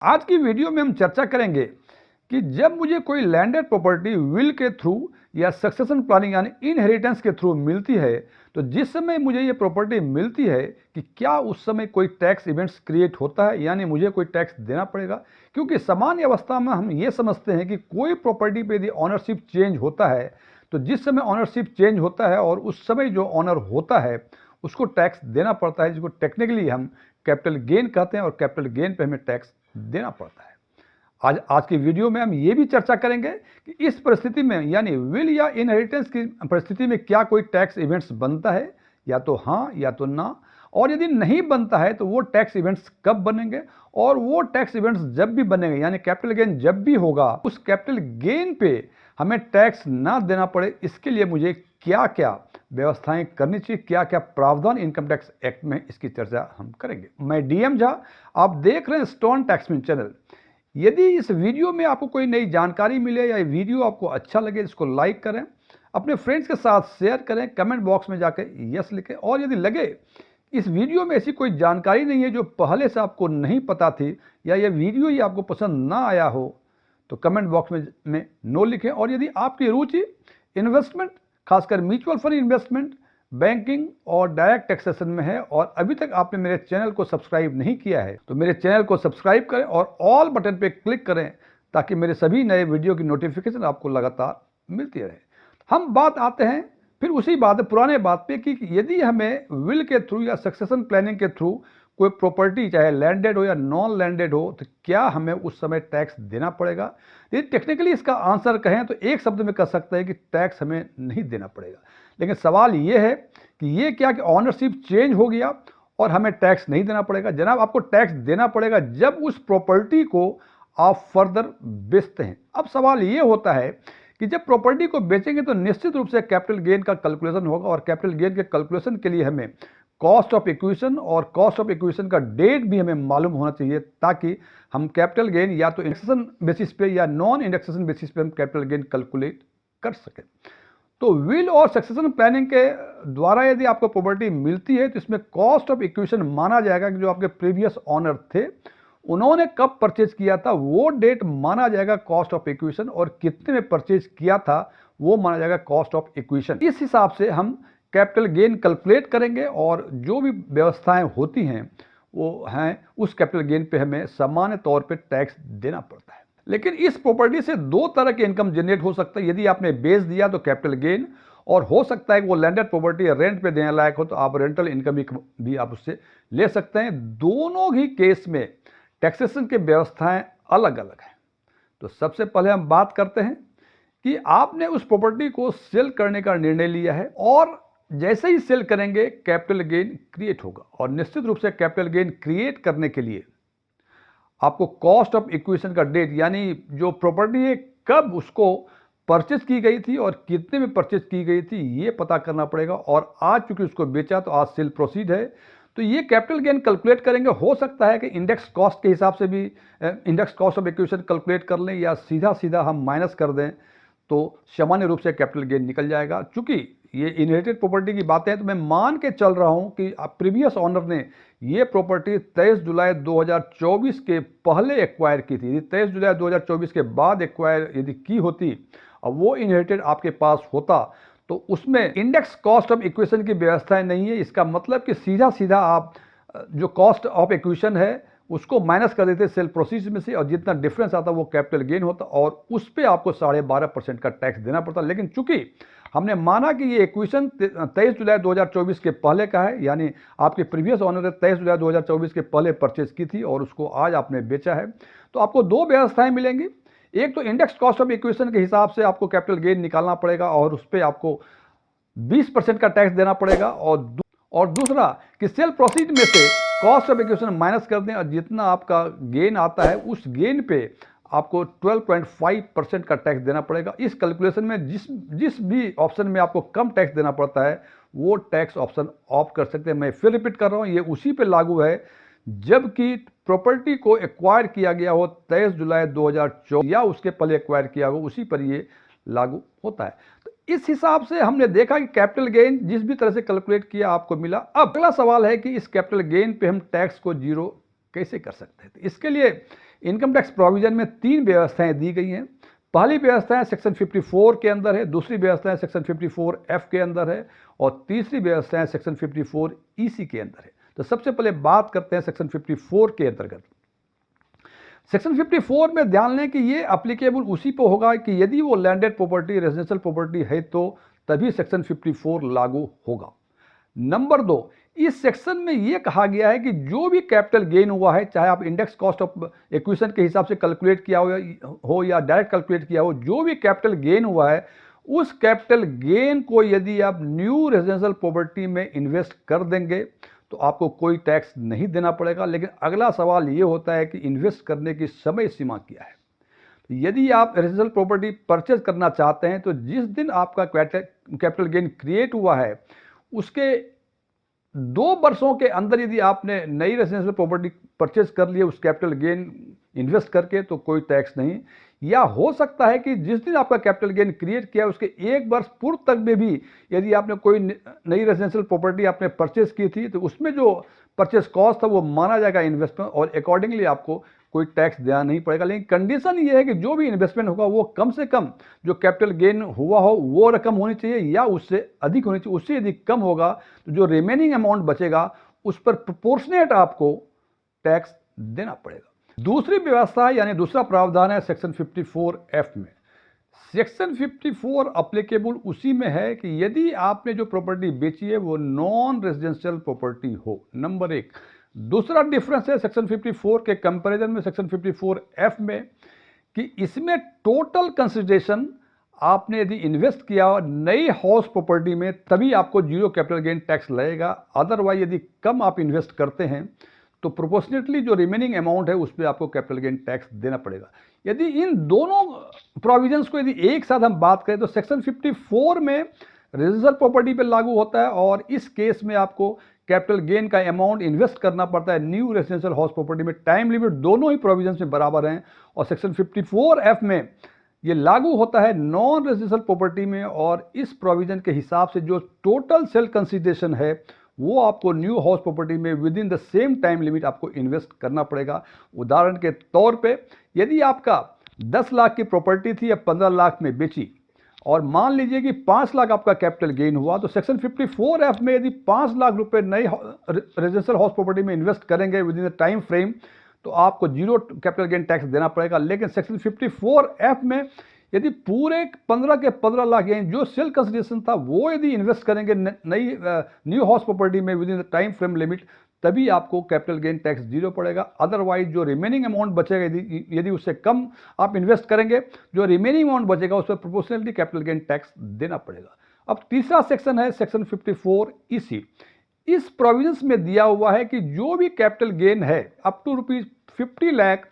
आज की वीडियो में हम चर्चा करेंगे कि जब मुझे कोई लैंडेड प्रॉपर्टी विल के थ्रू या सक्सेशन प्लानिंग यानी इनहेरिटेंस के थ्रू मिलती है, तो जिस समय मुझे ये प्रॉपर्टी मिलती है कि क्या उस समय कोई टैक्स इवेंट्स क्रिएट होता है, यानी मुझे कोई टैक्स देना पड़ेगा। क्योंकि सामान्य अवस्था में हम ये समझते हैं कि कोई प्रॉपर्टी पे यदि ऑनरशिप चेंज होता है, तो जिस समय ऑनरशिप चेंज होता है और उस समय जो ऑनर होता है उसको टैक्स देना पड़ता है, जिसको टेक्निकली हम कैपिटल गेन कहते हैं, और कैपिटल गेन पे हमें टैक्स देना पड़ता है। आज की वीडियो में हम ये भी चर्चा करेंगे कि इस परिस्थिति में यानी विल या इनहेरिटेंस की परिस्थिति में क्या कोई टैक्स इवेंट्स बनता है, या तो हाँ या तो ना, और यदि नहीं बनता है तो वो टैक्स इवेंट्स कब बनेंगे, और वो टैक्स इवेंट्स जब भी बनेंगे यानी कैपिटल गेन जब भी होगा, उस कैपिटल गेन पे हमें टैक्स ना देना पड़े, इसके लिए मुझे क्या क्या व्यवस्थाएं करनी चाहिए, क्या क्या प्रावधान इनकम टैक्स एक्ट में, इसकी चर्चा हम करेंगे। मैं डीएम झा, आप देख रहे हैं स्टोन टैक्समैन चैनल। यदि इस वीडियो में आपको कोई नई जानकारी मिले या ये वीडियो आपको अच्छा लगे, इसको लाइक करें, अपने फ्रेंड्स के साथ शेयर करें, कमेंट बॉक्स में जाकर यस लिखें, और यदि लगे इस वीडियो में ऐसी कोई जानकारी नहीं है जो पहले से आपको नहीं पता थी, या ये वीडियो ही आपको पसंद ना आया हो, तो कमेंट बॉक्स में नो लिखें। और यदि आपकी रुचि इन्वेस्टमेंट, खासकर म्यूचुअल फंड इन्वेस्टमेंट, बैंकिंग और डायरेक्ट टैक्सेशन में है, और अभी तक आपने मेरे चैनल को सब्सक्राइब नहीं किया है, तो मेरे चैनल को सब्सक्राइब करें और ऑल बटन पे क्लिक करें, ताकि मेरे सभी नए वीडियो की नोटिफिकेशन आपको लगातार मिलती रहे। हम बात आते हैं फिर उसी बात पुराने बात पे कि यदि हमें विल के थ्रू या सक्सेशन प्लानिंग के थ्रू कोई प्रॉपर्टी चाहे लैंडेड हो या नॉन लैंडेड हो, तो क्या हमें उस समय टैक्स देना पड़ेगा। यदि टेक्निकली इसका आंसर कहें तो एक शब्द में कह सकते हैं कि टैक्स हमें नहीं देना पड़ेगा। लेकिन सवाल ये है कि ये क्या कि ऑनरशिप चेंज हो गया और हमें टैक्स नहीं देना पड़ेगा। जनाब, आपको टैक्स देना पड़ेगा जब उस प्रॉपर्टी को आप फर्दर बेचते हैं। अब सवाल ये होता है कि जब प्रॉपर्टी को बेचेंगे तो निश्चित रूप से कैपिटल गेन का कैलकुलेशन होगा, और कैपिटल गेन के कैलकुलेशन के लिए हमें कॉस्ट ऑफ एक्विजिशन और कॉस्ट ऑफ एक्विजिशन का डेट भी हमें मालूम होना चाहिए, ताकि हम कैपिटल गेन या तो इंडेक्सेशन बेसिस पे या नॉन इंडेक्सेशन बेसिस पे हम कैपिटल गेन कैलकुलेट कर सकें। तो विल और सक्सेशन प्लानिंग के द्वारा यदि आपको प्रॉपर्टी मिलती है, तो इसमें कॉस्ट ऑफ इक्विजिशन माना जाएगा कि जो आपके प्रीवियस ऑनर थे उन्होंने कब परचेज किया था वो डेट माना जाएगा कॉस्ट ऑफ इक्विजिशन, और कितने में परचेज किया था वो माना जाएगा कॉस्ट ऑफ इक्विजिशन। इस हिसाब से हम कैपिटल गेन कैलकुलेट करेंगे, और जो भी व्यवस्थाएं होती हैं वो हैं उस कैपिटल गेन पे हमें सामान्य तौर पे टैक्स देना पड़ता है। लेकिन इस प्रॉपर्टी से दो तरह के इनकम जनरेट हो सकता है। यदि आपने बेच दिया तो कैपिटल गेन, और हो सकता है कि वो लैंडेड प्रॉपर्टी रेंट पे देने लायक हो तो आप रेंटल इनकम भी आप उससे ले सकते हैं। दोनों ही केस में टैक्सेशन की व्यवस्थाएं अलग अलग हैं। तो सबसे पहले हम बात करते हैं कि आपने उस प्रॉपर्टी को सेल करने का निर्णय लिया है, और जैसे ही सेल करेंगे कैपिटल गेन क्रिएट होगा, और निश्चित रूप से कैपिटल गेन क्रिएट करने के लिए आपको कॉस्ट ऑफ इक्विजिशन का डेट, यानी जो प्रॉपर्टी है कब उसको परचेज की गई थी और कितने में परचेज की गई थी, ये पता करना पड़ेगा। और आज चूंकि उसको बेचा तो आज सेल प्रोसीड है, तो ये कैपिटल गेन कैलकुलेट करेंगे। हो सकता है कि इंडेक्स कॉस्ट के हिसाब से भी index cost of acquisition calculate कर लें, या सीधा सीधा हम माइनस कर दें तो सामान्य रूप से कैपिटल गेन निकल जाएगा। चूंकि ये इनहेरिटेड प्रॉपर्टी की बातें हैं, तो मैं मान के चल रहा हूं कि प्रीवियस ऑनर ने ये प्रॉपर्टी 23 जुलाई 2024 के पहले एक्वायर की थी। 23 जुलाई 2024 के बाद एक्वायर यदि की होती और वो इनहेरिटेड आपके पास होता, तो उसमें इंडेक्स कॉस्ट ऑफ इक्विजिशन की व्यवस्थाएं नहीं है। इसका मतलब कि सीधा सीधा आप जो कॉस्ट ऑफ इक्विजिशन है उसको माइनस कर देते सेल प्रोसीज में से, और जितना डिफरेंस आता वो कैपिटल गेन होता, और उस पर आपको 12.5% का टैक्स देना पड़ता। लेकिन चूंकि हमने माना कि ये इक्विजिशन 23 जुलाई 2024 के पहले का है, यानी आपके प्रीवियस ऑनर ने 23 जुलाई 2024 के पहले परचेज की थी और उसको आज आपने बेचा है, तो आपको दो व्यवस्थाएं मिलेंगी। एक तो इंडेक्स कॉस्ट ऑफ इक्विजिशन के हिसाब से आपको कैपिटल गेन निकालना पड़ेगा, और उस पर आपको 20% का टैक्स देना पड़ेगा, और दूसरा कि सेल प्रोसीड में से कॉस्ट ऑफ इक्विजिशन माइनस कर दें, और जितना आपका गेन आता है उस गेन पे आपको 12.5% का टैक्स देना पड़ेगा। इस कैलकुलेशन में जिस भी ऑप्शन में आपको कम टैक्स देना पड़ता है वो टैक्स ऑप्शन ऑफ कर सकते हैं। मैं फिर रिपीट कर रहा हूँ, ये उसी पे लागू है जबकि प्रॉपर्टी को एक्वायर किया गया हो 23 जुलाई 2024 या उसके पहले एक्वायर किया हो, उसी पर ये लागू होता है। तो इस हिसाब से हमने देखा कि कैपिटल गेन जिस भी तरह से कैलकुलेट किया आपको मिला। अब अगला सवाल है कि इस कैपिटल गेन पे हम टैक्स को जीरो कैसे कर सकते हैं। तो इसके लिए इनकम टैक्स प्रोविजन में 3 व्यवस्थाएं दी गई हैं। पहली व्यवस्था है सेक्शन 54 के अंदर है, दूसरी व्यवस्था है सेक्शन 54F के अंदर है और तीसरी व्यवस्था है सेक्शन 54EC के अंदर है। तो सबसे पहले बात करते हैं सेक्शन 54 के अंतर्गत। सेक्शन 54 में ध्यान लें कि ये अप्लीकेबल उसी पे होगा कि यदि वो लैंडेड प्रॉपर्टी रेजिडेंशियल प्रॉपर्टी है तो तभी सेक्शन 54 लागू होगा। नंबर 2, इस सेक्शन में यह कहा गया है कि जो भी कैपिटल गेन हुआ है, चाहे आप इंडेक्स कॉस्ट ऑफ एक्विजिशन के हिसाब से कैलकुलेट किया हो या डायरेक्ट कैलकुलेट किया हो, जो भी कैपिटल गेन हुआ है उस कैपिटल गेन को यदि आप न्यू रेजिडेंशियल प्रॉपर्टी में इन्वेस्ट कर देंगे तो आपको कोई टैक्स नहीं देना पड़ेगा। लेकिन अगला सवाल ये होता है कि इन्वेस्ट करने की समय सीमा क्या है। तो यदि आप रेजिडेंशियल प्रॉपर्टी परचेज करना चाहते हैं तो जिस दिन आपका कैपिटल गेन क्रिएट हुआ है उसके 2 वर्षों के अंदर यदि आपने नई रेजिडेंशियल प्रॉपर्टी परचेज कर ली उस कैपिटल गेन इन्वेस्ट करके तो कोई टैक्स नहीं। या हो सकता है कि जिस दिन आपका कैपिटल गेन क्रिएट किया उसके 1 वर्ष पूर्व तक में भी यदि आपने कोई नई रेजिडेंशियल प्रॉपर्टी आपने परचेज की थी तो उसमें जो परचेज कॉस्ट था वो माना जाएगा इन्वेस्टमेंट और अकॉर्डिंगली आपको कोई टैक्स देना नहीं पड़ेगा। लेकिन कंडीशन ये है कि जो भी इन्वेस्टमेंट होगा वो कम से कम जो कैपिटल गेन हुआ हो वो रकम होनी चाहिए या उससे अधिक होनी चाहिए। उससे यदि कम होगा तो जो रिमेनिंग अमाउंट बचेगा उस पर प्रोपोर्शनेट आपको टैक्स देना पड़ेगा। दूसरी व्यवस्था यानी दूसरा प्रावधान है सेक्शन 54F में। सेक्शन 54 अप्लीकेबल उसी में है कि यदि आपने जो प्रॉपर्टी बेची है वो नॉन रेजिडेंशियल प्रॉपर्टी हो, नंबर 1। दूसरा डिफरेंस है सेक्शन 54 के कंपैरिजन में सेक्शन 54F में कि इसमें टोटल कंसिडरेशन आपने यदि इन्वेस्ट किया हो नई हाउस प्रॉपर्टी में तभी आपको जीरो कैपिटल गेन टैक्स लगेगा। अदरवाइज यदि कम आप इन्वेस्ट करते हैं तो प्रोपोर्शनेटली जो रिमेनिंग अमाउंट है उस पर आपको कैपिटल गेन टैक्स देना पड़ेगा। यदि इन दोनों प्रोविजंस को यदि एक साथ हम बात करें तो सेक्शन 54 में रेजिडेंशियल प्रॉपर्टी पे लागू होता है और इस केस में आपको कैपिटल गेन का अमाउंट इन्वेस्ट करना पड़ता है न्यू रेजिडेंशियल हाउस प्रॉपर्टी में। टाइम लिमिट दोनों ही प्रोविजंस में बराबर हैं और सेक्शन 54F में ये लागू होता है नॉन रेजिडेंशियल प्रॉपर्टी में और इस प्रोविजन के हिसाब से जो टोटल सेल कंसिडरेशन है वो आपको न्यू हाउस प्रॉपर्टी में with in the same time limit आपको इन्वेस्ट करना पड़ेगा। उदाहरण के तौर पे यदि आपका 10 लाख की प्रॉपर्टी थी या 15 लाख में बेची और मान लीजिए कि 5 लाख आपका कैपिटल गेन हुआ तो सेक्शन 54F में यदि 5 लाख रुपए नई रेजिडेंशियल हाउस प्रॉपर्टी में इन्वेस्ट करेंगे with in the time frame तो आपको जीरो कैपिटल गेन टैक्स देना पड़ेगा। लेकिन सेक्शन 54F में यदि पूरे 15 के 15 लाख यानी जो सेल कंसिडरेशन था वो यदि इन्वेस्ट करेंगे नई न्यू हाउस प्रॉपर्टी में with in the time frame limit तभी आपको कैपिटल गेन टैक्स जीरो पड़ेगा। अदरवाइज जो रिमेनिंग अमाउंट बचेगा यदि उससे कम आप इन्वेस्ट करेंगे जो रिमेनिंग अमाउंट बचेगा उस पर प्रोपोर्शनली कैपिटल गेन टैक्स देना पड़ेगा। अब तीसरा सेक्शन है सेक्शन 54EC। इस प्रोविजंस में दिया हुआ है कि जो भी कैपिटल गेन है अप टू ₹50 लाख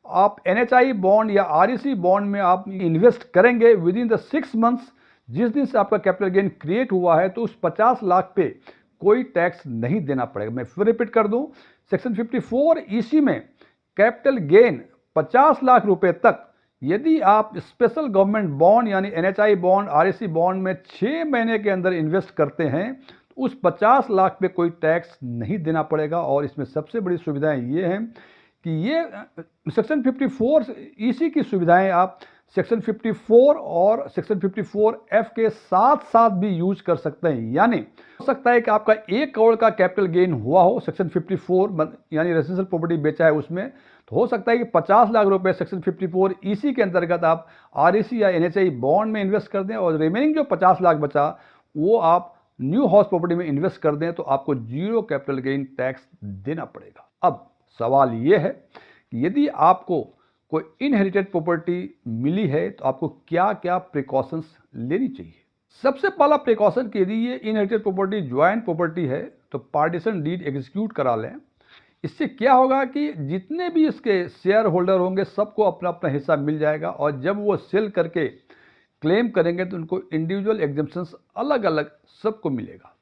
आप NHI बॉन्ड या REC बॉन्ड में आप इन्वेस्ट करेंगे विद इन द 6 मंथ्स जिस दिन से आपका कैपिटल गेन क्रिएट हुआ है तो उस 50 लाख पे कोई टैक्स नहीं देना पड़ेगा। मैं फिर रिपीट कर दूं, सेक्शन 54EC में कैपिटल गेन 50 लाख रुपए तक यदि आप स्पेशल गवर्नमेंट बॉन्ड यानी NHI बॉन्ड REC बॉन्ड में 6 महीने के अंदर इन्वेस्ट करते हैं तो उस 50 लाख पे कोई टैक्स नहीं देना पड़ेगा। और इसमें सबसे बड़ी सुविधाएं ये हैं कि ये सेक्शन 54EC की सुविधाएं आप सेक्शन 54 और सेक्शन 54F के साथ साथ भी यूज कर सकते हैं। यानी हो सकता है कि आपका 1 करोड़ का कैपिटल गेन हुआ हो सेक्शन 54 यानी रेजिडेंशियल प्रॉपर्टी बेचा है उसमें, तो हो सकता है कि 50 लाख रुपए सेक्शन 54EC के अंतर्गत आप REC या NHI बॉन्ड में इन्वेस्ट कर दें और रिमेनिंग जो 50 लाख बचा वो आप न्यू हाउस प्रॉपर्टी में इन्वेस्ट कर दें तो आपको जीरो कैपिटल गेन टैक्स देना पड़ेगा। अब सवाल ये है कि यदि आपको कोई इनहेरिटेड प्रॉपर्टी मिली है तो आपको क्या क्या प्रिकॉशंस लेनी चाहिए। सबसे पहला प्रिकॉशन कि यदि ये इनहेरिटेड प्रॉपर्टी ज्वाइंट प्रॉपर्टी है तो पार्टीशन डीड एग्जीक्यूट करा लें। इससे क्या होगा कि जितने भी इसके शेयर होल्डर होंगे सबको अपना अपना हिस्सा मिल जाएगा और जब वो सेल करके क्लेम करेंगे तो उनको इंडिविजुअल एग्जेम्पशंस अलग अलग सबको मिलेगा।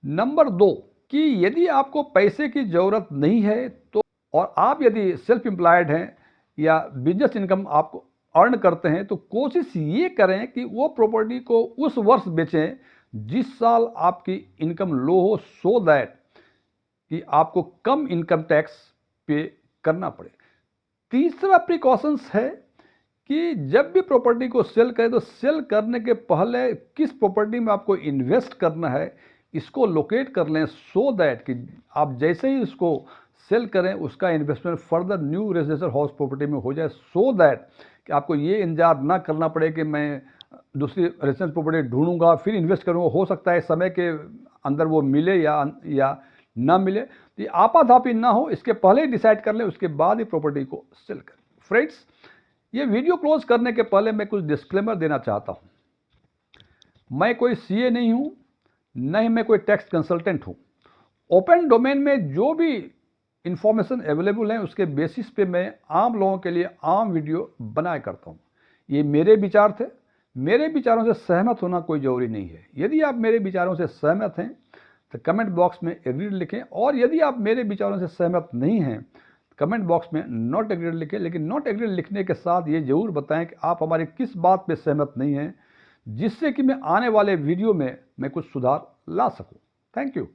नंबर 2 कि यदि आपको पैसे की ज़रूरत नहीं है तो और आप यदि सेल्फ एम्प्लॉयड हैं या बिजनेस इनकम आप अर्न करते हैं तो कोशिश ये करें कि वो प्रॉपर्टी को उस वर्ष बेचें जिस साल आपकी इनकम लो हो सो दैट कि आपको कम इनकम टैक्स पे करना पड़े। तीसरा प्रिकॉशंस है कि जब भी प्रॉपर्टी को सेल करें तो सेल करने के पहले किस प्रॉपर्टी में आपको इन्वेस्ट करना है इसको लोकेट कर लें, सो दैट कि आप जैसे ही इसको सेल करें उसका investment further new residential house property में हो जाए, सो दैट कि आपको ये इंतजार ना करना पड़े कि मैं दूसरी रेजिडेंशियल प्रॉपर्टी ढूंढूंगा फिर इन्वेस्ट करूंगा, हो सकता है समय के अंदर वो मिले या ना मिले। तो ये आपाधापी ना हो, इसके पहले ही डिसाइड कर लें, उसके बाद ही प्रॉपर्टी को सेल करें। फ्रेंड्स, ये वीडियो क्लोज करने के पहले मैं कुछ डिस्क्लेमर देना चाहता हूं। मैं कोई सीए नहीं हूं, न ही मैं कोई टैक्स कंसल्टेंट हूं। ओपन डोमेन में जो भी इंफॉर्मेशन अवेलेबल है उसके बेसिस पे मैं आम लोगों के लिए आम वीडियो बनाया करता हूं। ये मेरे विचार थे, मेरे विचारों से सहमत होना कोई जरूरी नहीं है। यदि आप मेरे विचारों से सहमत हैं तो कमेंट बॉक्स में एग्रीड लिखें, और यदि आप मेरे विचारों से सहमत नहीं हैं कमेंट बॉक्स में नॉट एग्रीड लिखें। लेकिन नॉट एग्रीड लिखने के साथ ये जरूर बताएं कि आप हमारी किस बात पे सहमत नहीं हैं, जिससे कि मैं आने वाले वीडियो में मैं कुछ सुधार ला सकूं। Thank you.